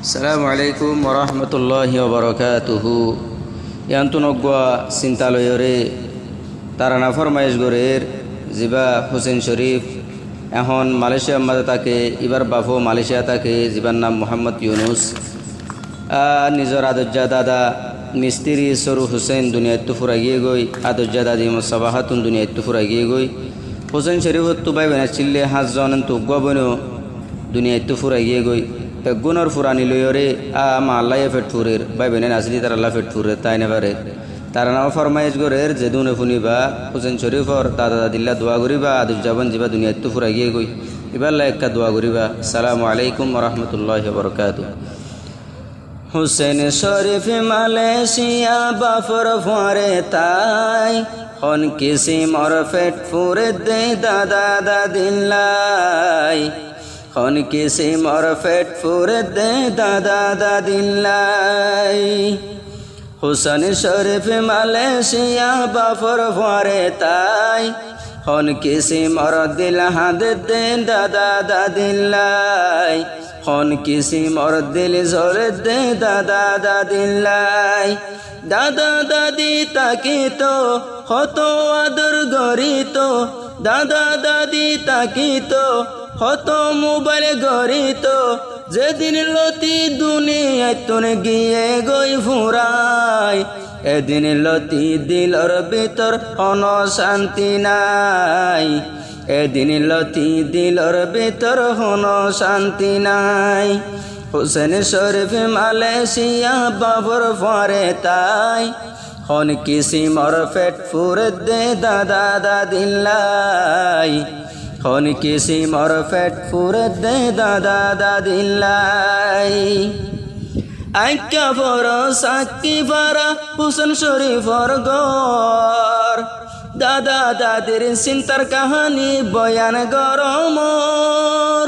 আসসালামু আলাইকুম ওরহমতুল্লাহি ওবরকাতুহু। ইয়ান্তুনগ্বা চিন্তালয়রে তারা নাফরমাইশ গরের জিবা হুসেন শরীফ এখন মালয়েশিয়ার মাঝে থাকে। এবার বাফো মালয়েশিয়া থাকে, জিবার নাম মোহাম্মদ ইউনুস। নিজের আদর্জা দাদা মিস্ত্রি সরু হুসেন দুনিয়াত ফুরা গিয়ে গই, আদর্জা দাদি মোসাবাহাতুন দুনিয়াত ফুরা গিয়ে গই। হুসেন শরীফ তুবাই বেনা চিল্লে 5 জন তুগ্বা বনো দুনিয়াত ফুরা গিয়ে গই। গুণর ফুরানি লইরে মা আল্লাহ ফেটফুরের বাই বেনে নাচলি তার আল্লাহ ফেটফুরের তাই নেবারে তারা নাও ফরমাইশ গরের যে দুনে ফুনিবা হুসেন শরীফর দাদা দাদিল্লা দোয়া করিবা আদুজ্জাবান যাবা দুনিয়াত ফুরা গিয়ে গই। এবার একটা দোয়া করিবা। আসসালামু আলাইকুম ওরহমতুল্লাহি ওবরকাতুহু। হুসেন শরীফ মালয়েশিয়া বাফর ফুয়ারে তাই হন কিসি মর ফেটফুরে দে দাদা দাদিল্লাই হন কিসি মর ফেটফুরে দে দাদা দাদিল্লাই। হুসেন শরীফ মালয়েশিয়া বাফর ফুয়ারে তাই হন কিসি মর দিল হাদ দে দাদা দাদিল্লাই হন কিসি মর দিল জোর দে দাদা দাদিল্লাই। দাদা দাদি তাকি তো হত আদর গরিত, দাদা দাদি তাকি তো হত মোবাইল গরিত। যেদিন লতি দুনিয়ায় তুনে গিয়ে গই ফুরাই, এদিন লতি দিলর ভিতর অন শান্তি নাই, এদিন লতি দিলর ভিতর হন শান্তি নাই। হুসেন শরীফ মালয়েশিয়া বাবর ফারে তাই হন কিসি মর ফেটফুরে দে দাদা দাদিল্লাই হন কিসি মর ফেটফুরে দে দাদা দাদিল্লাই। আইকা ফর সাকি ফারা হুসেন শরীফর গর, দাদা দাদির চিন্তার কাহানি বয়ান গরমর।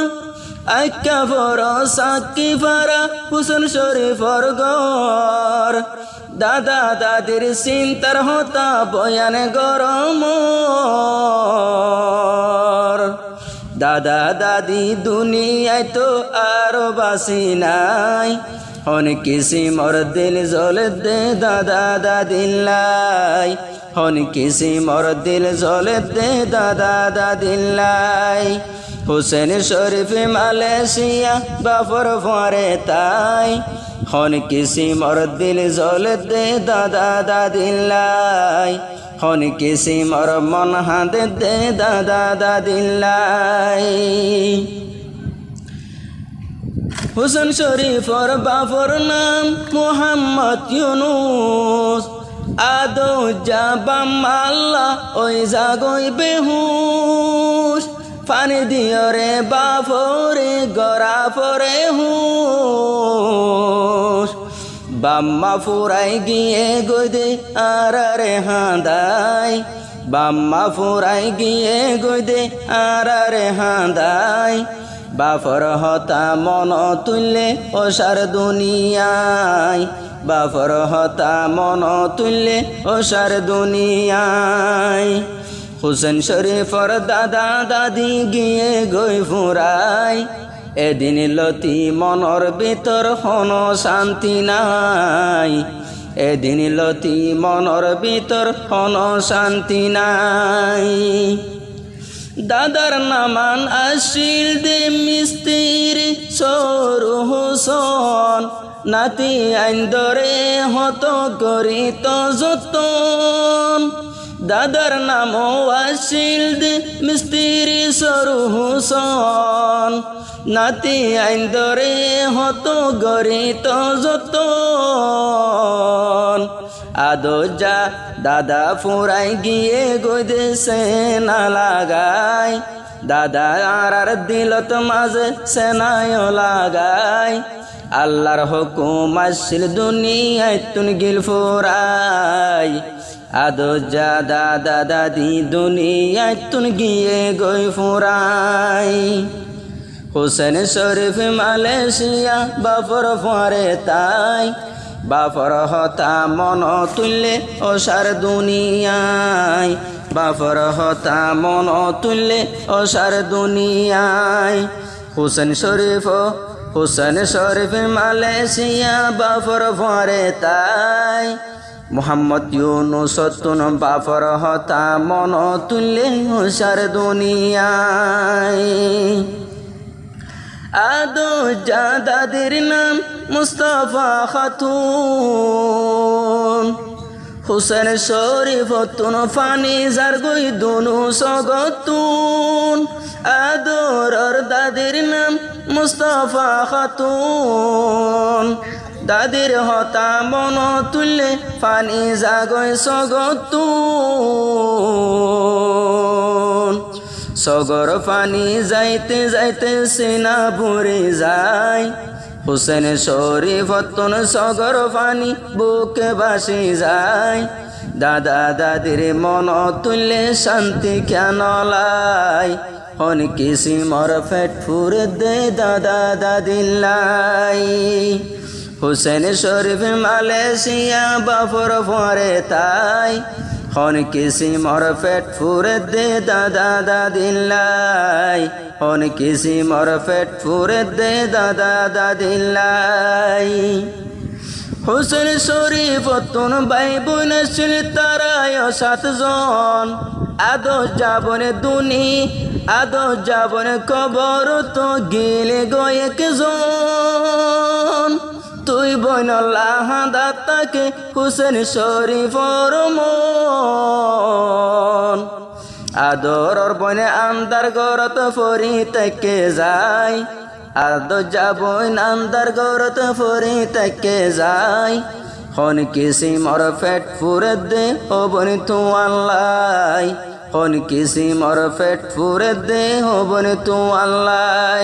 আইকা ফর সাকি ফারা হুসেন শরীফর গর, দাদা দাদির চিন্তার হতা বয়ান গরমর। দাদা দাদি দুনিয়ায় তো আর বাসি নাই, হন কিসি মর দিল জল দে দাদা দাদিল্লাই হন কিসি মর দিল জল দে দাদা দাদিল্লাই। হুসেন শরীফ মালয়েশিয়া বাফর ফারে তাই হন কিসি মর দিল জল দে দাদা দাদিল্লাই হন কিসি মর মন হাত দে দাদা দাদিল্লাই। হুসেন শরীফর বাফর নাম মোহাম্মদ ইউনুস, আদো যাবাম আল্লাহ ওই জাগই বেহুশ। পানি দিয়রে বাফরে গড়া পরে হুশ, বাম্মা ফুরাই গিয়ে গদে আর রে হাঁদাই, বাম্মা ফুরাই গিয়ে গদে আর রে হাঁদাই। বাফর হতা মন তুললে ওসার দুনিয়ায়, বাফর হতা মন তুললে ওসার দুনিয়ায়। হুসেন শরীফর দাদা দাদি গিয়ে গই ফুরাই, এদিন লতি মনর ভিতর হন শান্তি নাই, এদিন লতি মনর ভিতর হন শান্তি নাই। দাদার নামান আসিল দে মিস্ত্রি সরু হুসন, নাতি আইন্দরে হত করিত যতন। দাদার নাম আসিল দে মিস্ত্রি সরু হুসন, নাতি আইন্দরে হত গরিত যতন। আদোজা দাদা ফুরাই গিয়ে গদে সেনা লাগাই, দাদা আর দিলত মাঝে সেনায় লাগাই। আল্লাহর হুকুম আসিল দুনিয়ায় তুন গিল ফুরাই, আদোজা দাদা দাদি দুনিয়ায় তুন গিয়ে গই ফুরাই। হুসেন শরীফ মালয়েশিয়া বাফর ফারে তাই বাফর হতা মন তুললে ওসার দুনিয়ায়, বাফর হতা মন তুললে ওসার দুনিয়ায়। হুসেন শরীফ হুসেন শরীফ মালয়েশিয়া বাফর ভরে তাই মোহাম্মদ ইউনুস তুন বাফর হতা মন তুললে হুসার দুনিয়ায় আদো জাদাদের নাম মুস্তাফা খাতুন হুসেন শরীফ তুন ফানি যার গই দুনু সগতুন আদরর দাদির নাম মুস্তাফা খাতুন দাদির হতা মন তুললে ফানি জাগয় সগতুন সগর ফানি যাইতে যাইতে সিনা ভরে যায় হুসেন শরীফ তুন সগর ফানি বুকে বাসি যায় দাদা দাদির মন তুললে শান্তি কেন লাই হন কিসিমর ফেট ফুরে দে দাদা দাদিল্লাই হুসেন শরীফ মালয়েশিয়া বাফর ভরে তাই হন কিসিমর ফেট ফুরে দে দাদা দাদিল্লাই হন কিসিমর ফেট ফুরে দে দাদা দাদিল্লাই হুসেন শরীফ তুন ভাই বোন ছিল তারায় 7 জন আদো যাবনে দুনি আদো যাবনে কবর তো গেলে গয়েক জন তুই বোন লাহাদাতাকে হুসেন শরীফর মন আদরর বনে আন্দার গরত ফরি থেকে যায় আদো যাবন আন্দার গরত ফরি থেকে যায় হন কিসিমর ফেট ফুরে দে ও বনি তু আল্লাহ হন কিসিমর ফেট ফুরে দে ও বনি তু আল্লাহ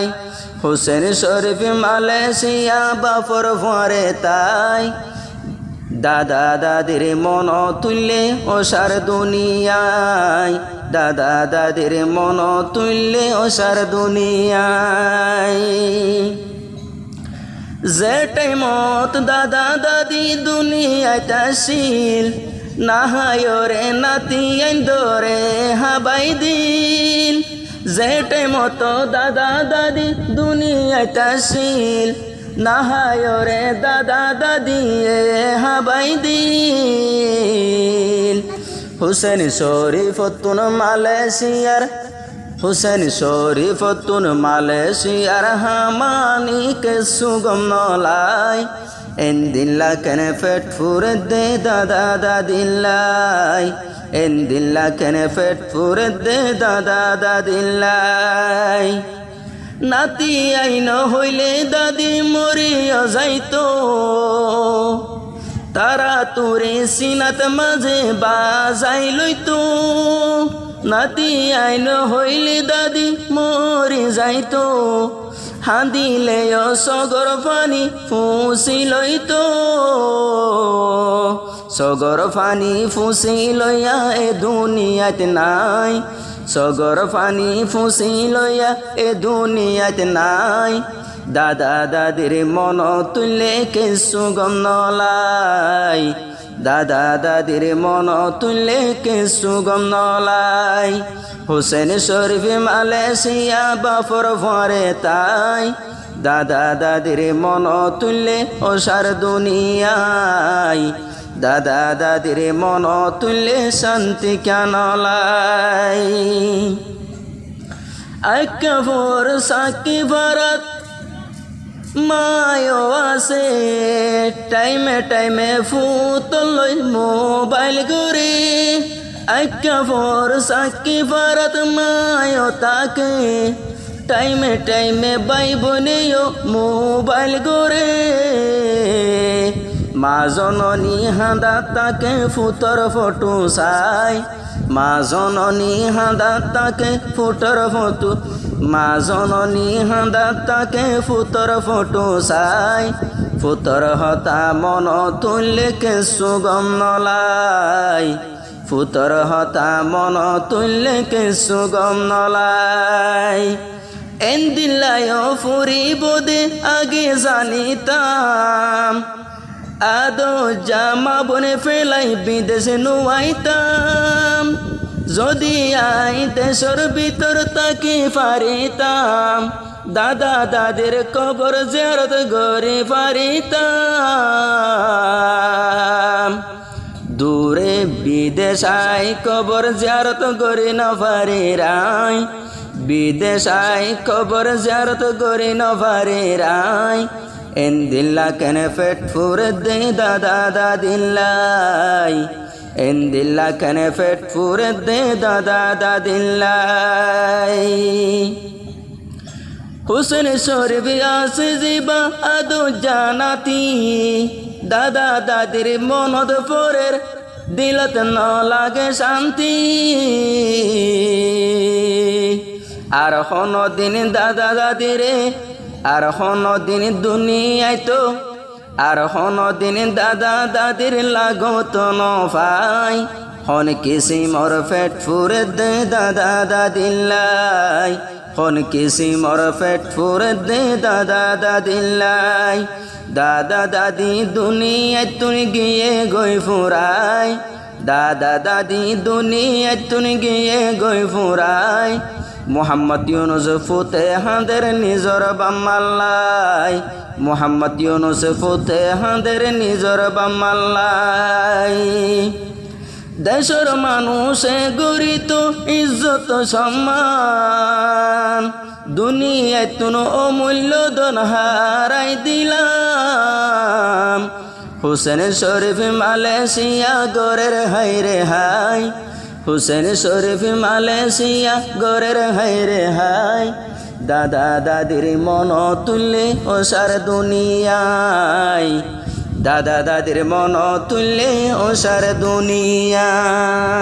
হুসেন শরীফ মালয়েশিয়া বাফর ভরে তাই দাদা দাদির মন তুললে ওসার দুনিয়ায় দাদা দাদির মন তুললে ওসার দুনিয়ায় যে টাইমত দাদা দাদি দুনিয়ায় তাসিল নাহায়রে নাতি আইন্দরে হাবাই দিল যে টাইমত দাদা দাদি দুনিয়ায় তাসিল নাহায়রে দাদা দাদি হাবাই দিল হুসেন শরীফ তুন মালয়েশিয়ার হুসেন শরীফ তুন মালয়েশিয়ার হামানি কে সুগম নলাই এন দিল্লা কেনে ফেট ফুরে দে দাদা দাদিল্লাই এন দিল্লা কেনে ফেট ফুরে দে দাদা দাদিল্লাই নাতি আইন হইলে দাদি মরিয়া যাইতো তারা তোরে সিনাত মাঝে বাজাই লইতো নাতি আইন হইলে দাদি মরি যাইতো হাঁদিলে সগর ফানি ফুসি লইতো সগর ফানি ফুসি লইয়া এ দুনিয়াত নাই সগর ফানি ফুসি লইয়া এ দুনিয়াত নাই দাদা দাদির মন তুললে কে সুগম নলাই দাদা দাদির মন তুললে কে সুগম নলাই হুসেন শরীফ মালয়েশিয়া বাফর ভরে তাই দাদা দাদির মন তুললে ওসার দুনিয়ায় দাদা দাদির মন তুললে শান্তি কেন লাই আকবর সাকি ভারত মায়ো আছে টাইমে টাইমে ফুতলই মোবাইল ঘুরে আকবর সাকি ভারত মায়ো তাকে টাইমে টাইমে বাই বোনেও মোবাইল ঘুরে মা জননী হাঁদা তাকে ফুতর ফটো চাই মা জননী হাঁদা তাকে ফুটর ফটো মা জননী হাঁদা তাকে ফুতর ফটো চাই ফুতর হতা মন তুললে কে সুগম নলাই ফুতর হতা মন তুললে কে সুগম নলাই এন দিল্লায় ফুরিব দে আগে জানিতাম আদো জামা বনে ফেলাই বিদেশে নুয়াইতাম যদি আই দেশের ভিতর তাকে পারিতাম দাদা দাদির কবর জিয়ারত করে পারিতাম দূরে বিদেশাই কবর জিয়ারত করে না পারি রাই বিদেশাই কবর জিয়ারত করে না পারি রাই এন দিল্লা কেনে পেট ফুরে দে দাদা দাদিল্লাই এন দিল্লা কেনে পেট ফুরে দে দাদা দাদিল্লাই হুসেন শরীফ আসে জিবা আদু জানাতি দাদা দাদির মনত পরের দিলত ন লাগে শান্তি আর হন দিন দাদা দাদিরে আর হন দিন দুনিয়ায় তো আর হন দিন দাদা দাদির লাগত ন ভাই হন কিসিমর পেট ফুরে দে দাদা দাদিল্লাই হন কিসিমর পেট ফুরে দে দাদা দাদিল্লাই দাদা দাদি দুনিয়ায় তুই গিয়ে গই ফুরাই দাদা দাদি দুনিয়ায় তুই গিয়ে গই ফুরাই মোহাম্মদ ইউনুস ফুতেহাদের নিজর বাম্মাল্লাই মোহাম্মদ ইউনুস ফুতেহাদের নিজর বাম্মাল্লাই দেশের মানুষে গরিত ইজ্জত সম্মান দুনিয়ায় তুনো অমূল্য ধন হারাই দিলাম হুসেন শরীফ মালয়েশিয়া গরের হাই রে হাই হুসেন শরীফ মালয়েশিয়া গরের হাই রে হাই দাদা দাদির মন তুললে ও সার দুনিয়ায় দাদা দাদির মন তুললে ও সার দুনিয়ায়